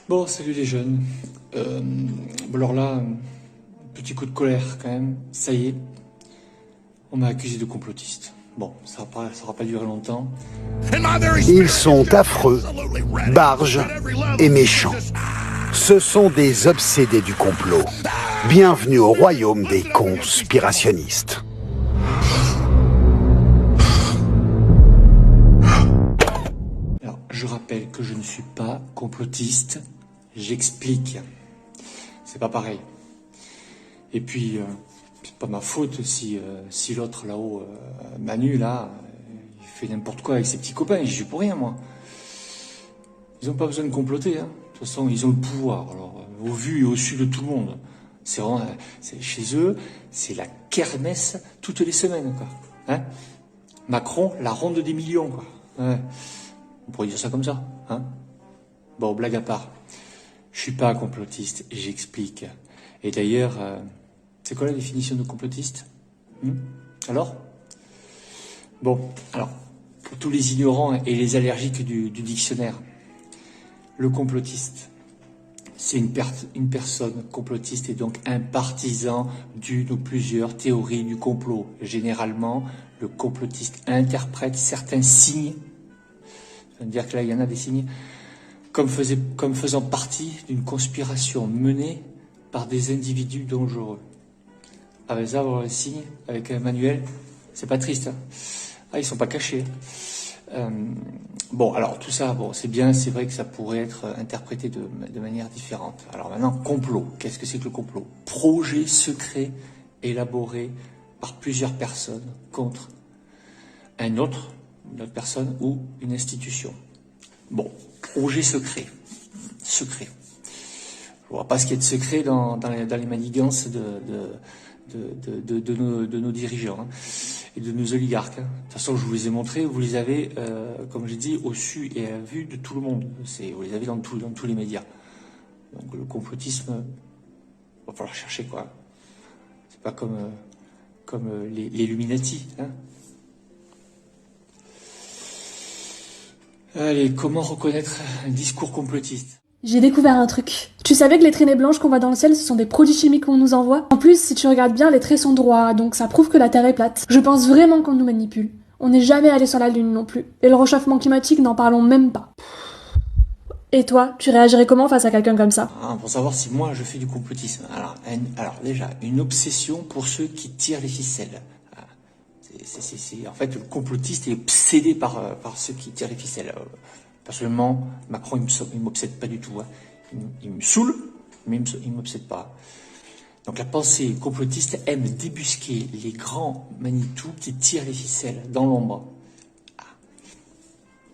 Bon, salut les jeunes. Bon, alors là, petit coup de colère quand même. Ça y est, on m'a accusé de complotiste. Bon, ça aura pas duré longtemps. Ils sont affreux, barges et méchants. Ce sont des obsédés du complot. Bienvenue au royaume des conspirationnistes. Alors, je rappelle que je ne suis pas complotiste. J'explique. C'est pas pareil. Et puis, c'est pas ma faute si l'autre là-haut, Manu, là, il fait n'importe quoi avec ses petits copains. J'y suis pour rien, moi. Ils n'ont pas besoin de comploter, hein. De toute façon, ils ont le pouvoir. Alors, au vu et au su de tout le monde. C'est vraiment, chez eux, c'est la kermesse toutes les semaines, quoi. Hein? Macron, la ronde des millions, quoi. Ouais. On pourrait dire ça comme ça, hein? Bon, blague à part. Je suis pas un complotiste, j'explique. Et d'ailleurs, c'est quoi la définition de complotiste? Alors? Bon, alors, pour tous les ignorants et les allergiques du dictionnaire, le complotiste, c'est une personne complotiste et donc un partisan d'une ou plusieurs théories du complot. Généralement, le complotiste interprète certains signes, ça veut dire que là, il y en a des signes, comme faisant partie d'une conspiration menée par des individus dangereux. Avec ça, avoir les signes, avec un manuel, c'est pas triste. Hein. Ah, ils sont pas cachés. Bon, alors tout ça, bon, c'est bien, c'est vrai que ça pourrait être interprété de manière différente. Alors maintenant, complot. Qu'est-ce que c'est que le complot? Projet secret élaboré par plusieurs personnes contre une autre personne ou une institution. Bon, projet secret. Secret. Je vois pas ce qu'il y a de secret dans les manigances de nos dirigeants, hein, et de nos oligarques. Hein. De toute façon, je vous les ai montrés, vous les avez, comme j'ai dit, au su et à vue de tout le monde. Vous les avez dans tous les médias. Donc le complotisme, va falloir chercher, quoi. C'est pas comme les Illuminati. Hein. Allez, comment reconnaître un discours complotiste? J'ai découvert un truc. Tu savais que les traînées blanches qu'on voit dans le ciel, ce sont des produits chimiques qu'on nous envoie? En plus, si tu regardes bien, les traits sont droits, donc ça prouve que la Terre est plate. Je pense vraiment qu'on nous manipule. On n'est jamais allé sur la Lune non plus. Et le réchauffement climatique, n'en parlons même pas. Et toi, tu réagirais comment face à quelqu'un comme ça? Pour savoir si moi je fais du complotisme. Alors déjà, une obsession pour ceux qui tirent les ficelles. En fait, le complotiste est obsédé par ceux qui tirent les ficelles. Personnellement, Macron, il m'obsède pas du tout. Hein. Il me saoule, mais il m'obsède pas. Donc la pensée complotiste aime débusquer les grands Manitou qui tirent les ficelles dans l'ombre. Ah.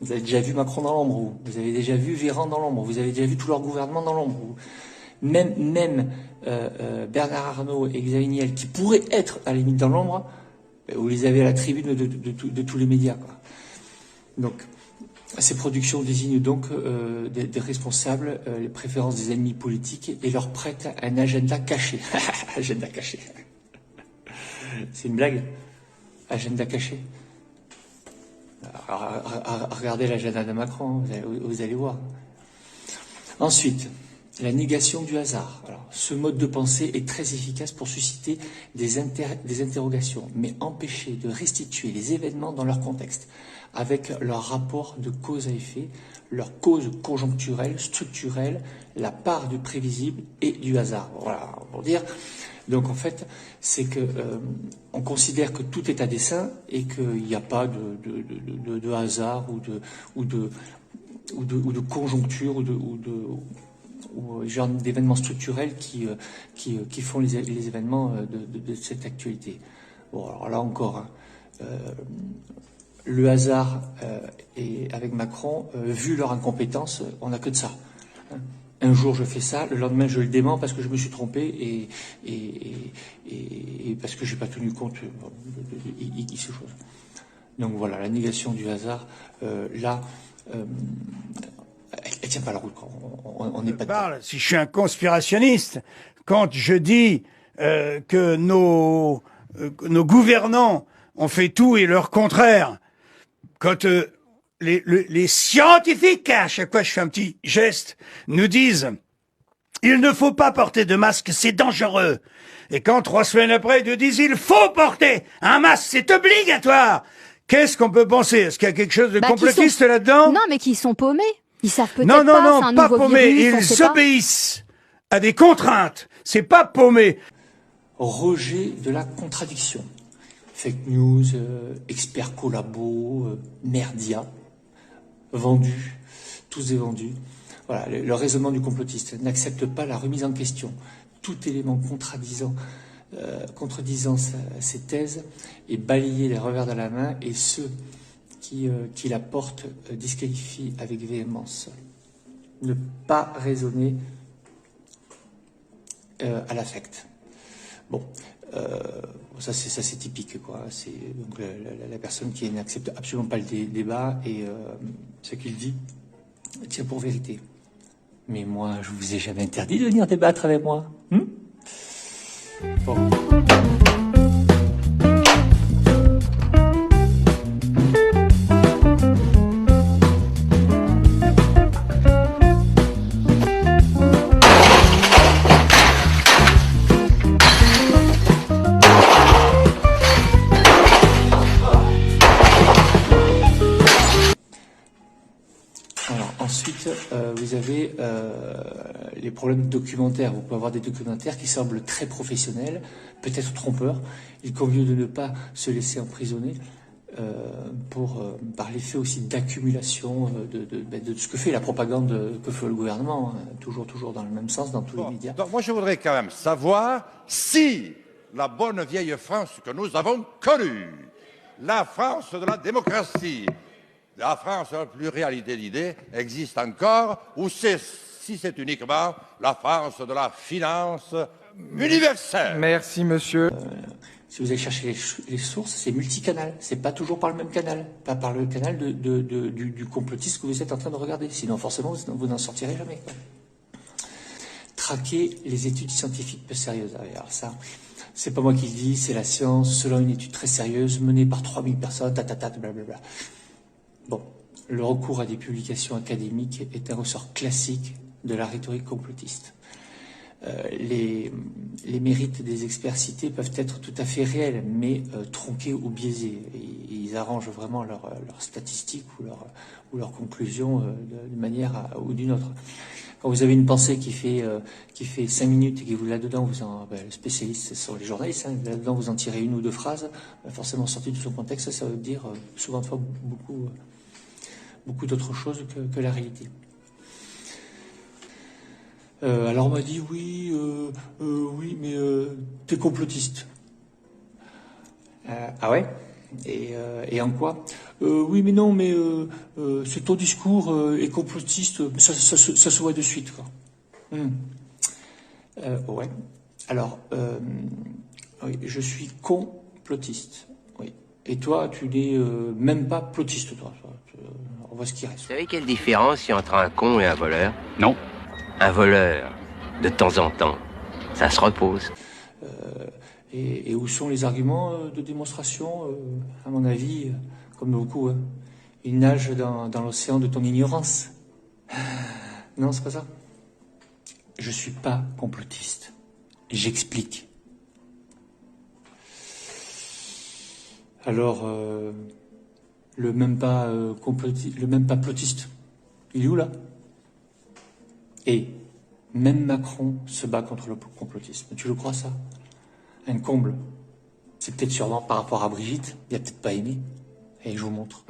Vous avez déjà vu Macron dans l'ombre, vous avez déjà vu Véran dans l'ombre, vous avez déjà vu tout leur gouvernement dans l'ombre. Même Bernard Arnault et Xavier Niel, qui pourraient être à la limite dans l'ombre, vous les avez à la tribune de tous les médias, quoi. Donc, ces productions désignent donc des responsables, les préférences des ennemis politiques et leur prêtent un agenda caché. Agenda caché. C'est une blague? Agenda caché. Alors, regardez l'agenda de Macron, vous allez voir. Ensuite, la négation du hasard. Alors, ce mode de pensée est très efficace pour susciter des interrogations, mais empêcher de restituer les événements dans leur contexte, avec leur rapport de cause à effet, leur cause conjoncturelle, structurelle, la part du prévisible et du hasard. Voilà, pour dire. Donc en fait, c'est que on considère que tout est à dessein et qu'il n'y a pas de hasard ou de conjoncture ou genre d'événements structurels qui font les événements de cette actualité. Bon, alors là encore, hein, le hasard et avec Macron, vu leur incompétence, on n'a que de ça. Hein. Un jour je fais ça, le lendemain je le dément parce que je me suis trompé et parce que j'ai pas tenu compte de ces choses. Donc voilà, la négation du hasard, là, elle tient pas la route. On n'est pas dedans. Si je suis un conspirationniste, quand je dis que nos gouvernants ont fait tout et leur contraire, quand les scientifiques, à chaque fois je fais un petit geste, nous disent il ne faut pas porter de masque, c'est dangereux. Et quand 3 semaines après, ils nous disent il faut porter un masque, c'est obligatoire. Qu'est-ce qu'on peut penser? Est-ce qu'il y a quelque chose de complotiste là-dedans? Non, mais qui sont paumés. Ils savent peut-être non, pas, non, c'est un pas nouveau paumés. virus, on Ils sait pas. obéissent à des contraintes. C'est pas paumé. Rejet de la contradiction. Fake news, experts collabos, merdia, vendus, tous est vendu. Voilà, le raisonnement du complotiste n'accepte pas la remise en question. Tout élément contredisant ses thèses est balayé les revers de la main et ceux qui la portent disqualifient avec véhémence. Ne pas raisonner à l'affect. Bon, ça c'est typique, quoi. C'est donc la personne qui n'accepte absolument pas le débat et ce qu'il dit tient pour vérité. Mais moi, je vous ai jamais interdit de venir débattre avec moi. Bon. Alors, ensuite, vous avez les problèmes documentaires. Vous pouvez avoir des documentaires qui semblent très professionnels, peut-être trompeurs. Il convient de ne pas se laisser emprisonner par l'effet aussi d'accumulation de ce que fait la propagande, que fait le gouvernement, hein, toujours dans le même sens, dans tous les médias. Donc moi, je voudrais quand même savoir si la bonne vieille France que nous avons connue, la France de la démocratie, la France de la pluralité d'idées, existe encore, ou si c'est uniquement la France de la finance universelle. Merci, monsieur. Si vous allez chercher les sources, c'est multicanal. C'est pas toujours par le même canal, pas par le canal du complotiste que vous êtes en train de regarder. Sinon, forcément, vous n'en sortirez jamais, quoi. Traquer les études scientifiques peu sérieuses. Alors ça, c'est pas moi qui le dis, c'est la science, selon une étude très sérieuse menée par 3000 personnes, blablabla. Bon, le recours à des publications académiques est un ressort classique de la rhétorique complotiste. Les mérites des experts cités peuvent être tout à fait réels, mais tronqués ou biaisés. Et ils arrangent vraiment leurs statistiques ou leurs conclusions d'une manière ou d'une autre. Quand vous avez une pensée qui fait 5 minutes et que vous là-dedans, les spécialistes, ce sont les journalistes, hein, là-dedans vous en tirez une ou deux phrases, forcément sorties de son contexte, ça veut dire souvent de fois beaucoup d'autres choses que la réalité. Alors on m'a dit oui, mais t'es complotiste. Ah ouais? Et en quoi? Oui, mais non, mais c'est ton discours est complotiste, ça se voit de suite, quoi. Ouais. Alors, oui, je suis complotiste. Oui. Et toi, tu n'es même pas plotiste, toi. On voit ce qui reste. Vous savez quelle différence il y a entre un con et un voleur? Non. Un voleur, de temps en temps, ça se repose. Et où sont les arguments de démonstration? À mon avis, comme beaucoup, hein, ils nagent dans l'océan de ton ignorance. Non, c'est pas ça. Je suis pas complotiste. J'explique. Alors, le même pas plotiste, il est où là? Et même Macron se bat contre le complotisme. Tu le crois, ça? Un comble. C'est peut-être sûrement par rapport à Brigitte, il a peut-être pas aimé. Et je vous montre.